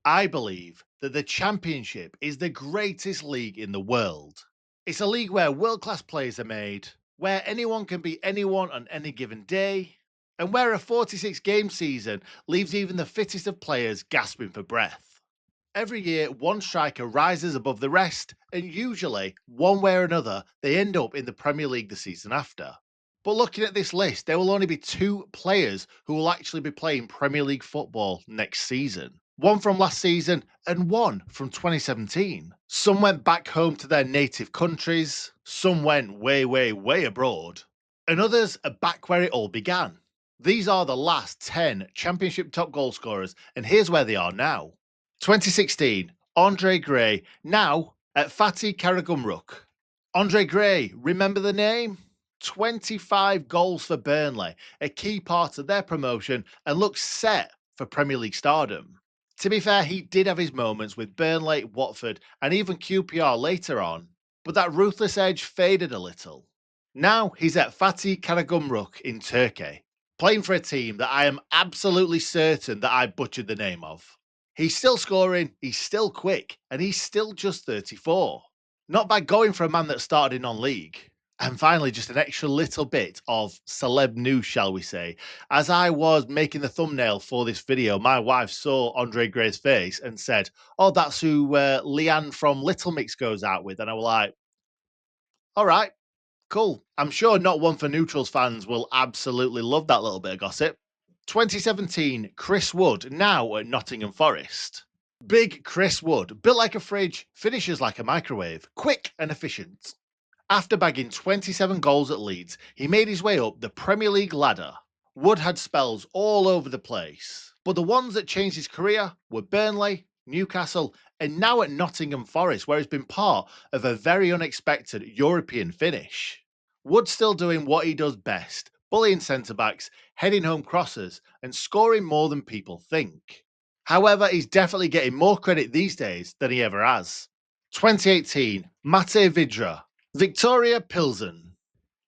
I believe that the Championship is the greatest league in the world. It's a league where world class players are made, where anyone can beat anyone on any given day, and where a 46 game season leaves even the fittest of players gasping for breath. Every year, one striker rises above the rest, and usually, one way or another, they end up in the Premier League the season after. But looking at this list, there will only be two players who will actually be playing Premier League football next season. One from last season and one from 2017. Some went back home to their native countries, some went way, way, way abroad, and others are back where it all began. These are the last 10 Championship top goal scorers, and here's where they are now. 2016, Andre Gray, now at Fatih Karagümrük. Andre Gray, remember the name? 25 goals for Burnley, a key part of their promotion, and looks set for Premier League stardom. To be fair, he did have his moments with Burnley, Watford, and even QPR later on, but that ruthless edge faded a little. Now he's at Fatih Karagümrük in Turkey, playing for a team that I am absolutely certain that I butchered the name of. He's still scoring, he's still quick, and he's still just 34. Not bad going for a man that started in non-league. And finally, just an extra little bit of celeb news, shall we say. As I was making the thumbnail for this video, my wife saw Andre Gray's face and said, "Oh, that's who Leanne from Little Mix goes out with." And I was like, all right, cool. I'm sure not one for neutrals fans will absolutely love that little bit of gossip. 2017, Chris Wood, now at Nottingham Forest. Big Chris Wood, built like a fridge, finishes like a microwave, quick and efficient. After bagging 27 goals at Leeds, he made his way up the Premier League ladder. Wood had spells all over the place, but the ones that changed his career were Burnley, Newcastle, and now at Nottingham Forest, where he's been part of a very unexpected European finish. Wood's still doing what he does best, bullying centre backs, heading home crosses, and scoring more than people think. However, he's definitely getting more credit these days than he ever has. 2018, Matej Vydra, Victoria Pilsen.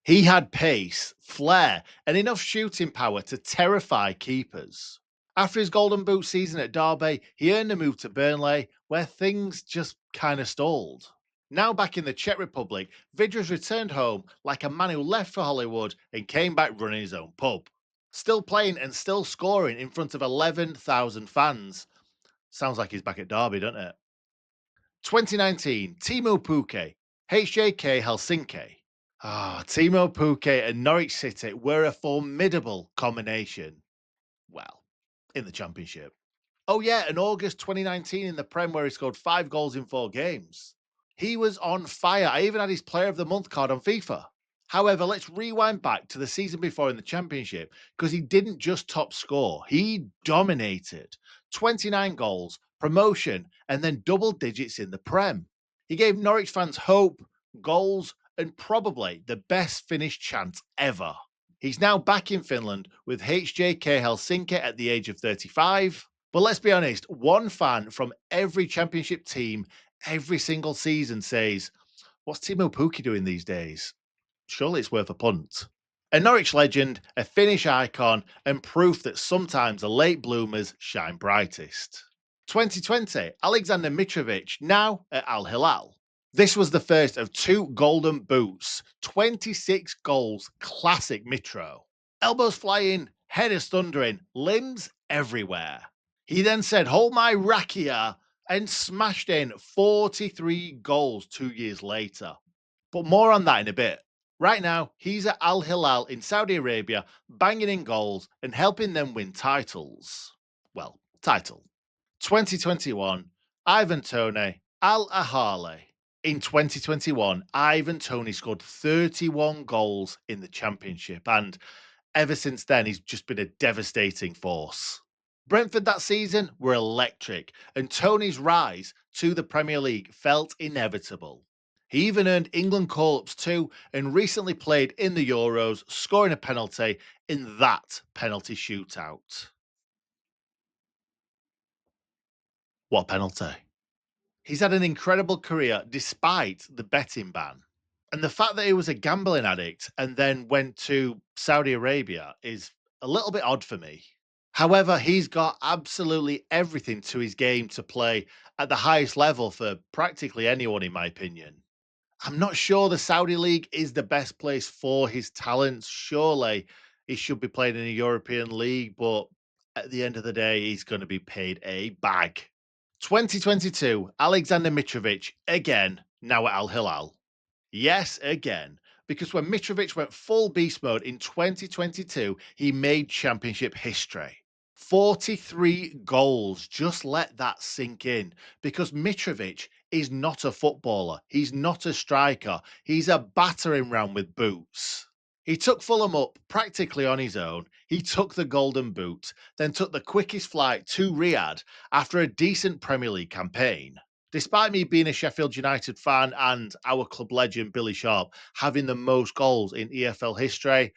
He had pace, flair, and enough shooting power to terrify keepers. After his Golden Boot season at Derby, he earned a move to Burnley, where things just kind of stalled. Now back in the Czech Republic, Vidra's returned home like a man who left for Hollywood and came back running his own pub. Still playing and still scoring in front of 11,000 fans. Sounds like he's back at Derby, doesn't it? 2019, Teemu Pukki, HJK Helsinki. Teemu Pukki and Norwich City were a formidable combination. Well, in the Championship. Oh, yeah, in August 2019 in the Prem, where he scored 5 goals in 4 games. He was on fire. I even had his Player of the Month card on FIFA. However, let's rewind back to the season before in the Championship, because he didn't just top score, he dominated. 29 goals, promotion, and then double digits in the Prem. He gave Norwich fans hope, goals, and probably the best finish chance ever. He's now back in Finland with HJK Helsinki at the age of 35. But let's be honest, one fan from every Championship team every single season says, "What's Teemu Pukki doing these days?" Surely it's worth a punt. A Norwich legend, a Finnish icon, and proof that sometimes the late bloomers shine brightest. 2020, Alexander Mitrovic, now at Al Hilal. This was the first of two golden boots, 26 goals, classic Mitro. Elbows flying, headers thundering, limbs everywhere. He then said, "Hold my rakia," and smashed in 43 goals 2 years later. But more on that in a bit. Right now, he's at Al Hilal in Saudi Arabia, banging in goals and helping them win titles. Well, title. 2021, Ivan Toney, Al Ahly. In 2021, Ivan Toney scored 31 goals in the Championship, and ever since then, he's just been a devastating force. Brentford that season were electric, and Tony's rise to the Premier League felt inevitable. He even earned England call ups too, and recently played in the Euros, scoring a penalty in that penalty shootout. What penalty? He's had an incredible career despite the betting ban. And the fact that he was a gambling addict and then went to Saudi Arabia is a little bit odd for me. However, he's got absolutely everything to his game to play at the highest level for practically anyone, in my opinion. I'm not sure the Saudi League is the best place for his talents. Surely he should be playing in a European league, but at the end of the day, he's going to be paid a bag. 2022, Alexander Mitrovic again, now at Al Hilal. Yes, again. Because when Mitrovic went full beast mode in 2022, he made championship history. 43 goals. Just let that sink in. Because Mitrovic is not a footballer. He's not a striker. He's a battering ram with boots. He took Fulham up practically on his own. He took the Golden Boot, then took the quickest flight to Riyadh after a decent Premier League campaign. Despite me being a Sheffield United fan and our club legend Billy Sharp having the most goals in EFL history,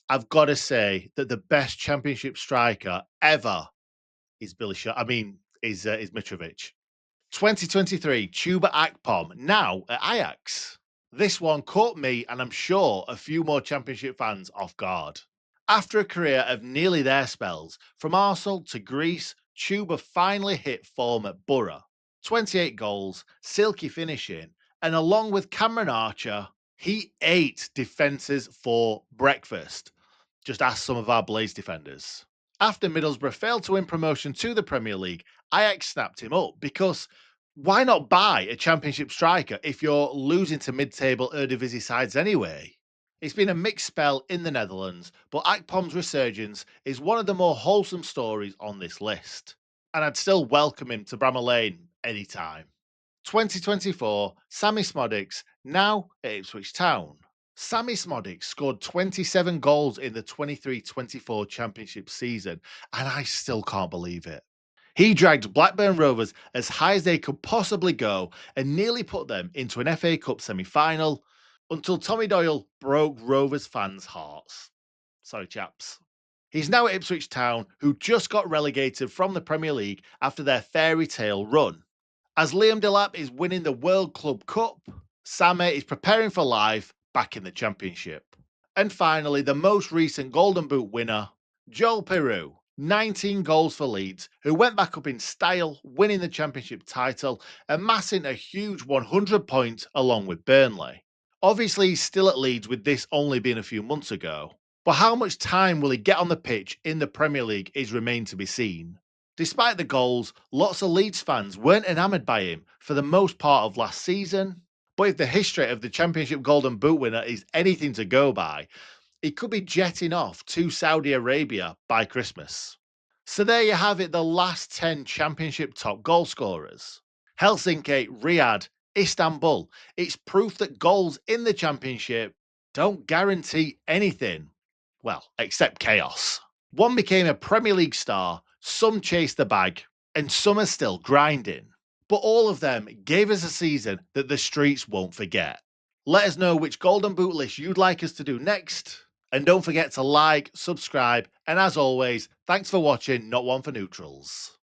I've got to say that the best Championship striker ever is Billy Sharp. Is Mitrovic. 2023, Chuba Akpom, now at Ajax. This one caught me, and I'm sure a few more Championship fans off guard. After a career of nearly their spells, from Arsenal to Greece, Chuba finally hit form at Borough. 28 goals, silky finishing, and along with Cameron Archer, he ate defences for breakfast. Just ask some of our Blaze defenders. After Middlesbrough failed to win promotion to the Premier League, Ajax snapped him up because why not buy a Championship striker if you're losing to mid-table Eredivisie sides anyway? It's been a mixed spell in the Netherlands, but Akpom's resurgence is one of the more wholesome stories on this list, and I'd still welcome him to Bramall Lane anytime. 2024, Sammie Szmodics, now at Ipswich Town. Sammie Szmodics scored 27 goals in the 23-24 Championship season, and I still can't believe it. He dragged Blackburn Rovers as high as they could possibly go and nearly put them into an FA Cup semi-final until Tommy Doyle broke Rovers fans' hearts. Sorry, chaps. He's now at Ipswich Town, who just got relegated from the Premier League after their fairy tale run. As Liam Delap is winning the World Club Cup, Sammie is preparing for life back in the Championship. And finally, the most recent Golden Boot winner, Joel Piroe, 19 goals for Leeds, who went back up in style, winning the Championship title, amassing a huge 100 points along with Burnley. Obviously, he's still at Leeds with this only being a few months ago, but how much time will he get on the pitch in the Premier League is remained to be seen. Despite the goals, lots of Leeds fans weren't enamoured by him for the most part of last season. But if the history of the Championship Golden Boot winner is anything to go by, he could be jetting off to Saudi Arabia by Christmas. So there you have it, the last 10 Championship top goal scorers. Helsinki, Riyadh, Istanbul. It's proof that goals in the Championship don't guarantee anything. Well, except chaos. One became a Premier League star, some chased the bag, and some are still grinding. But all of them gave us a season that the streets won't forget. Let us know which Golden Boot list you'd like us to do next. And don't forget to like, subscribe, and as always, thanks for watching Not One for Neutrals.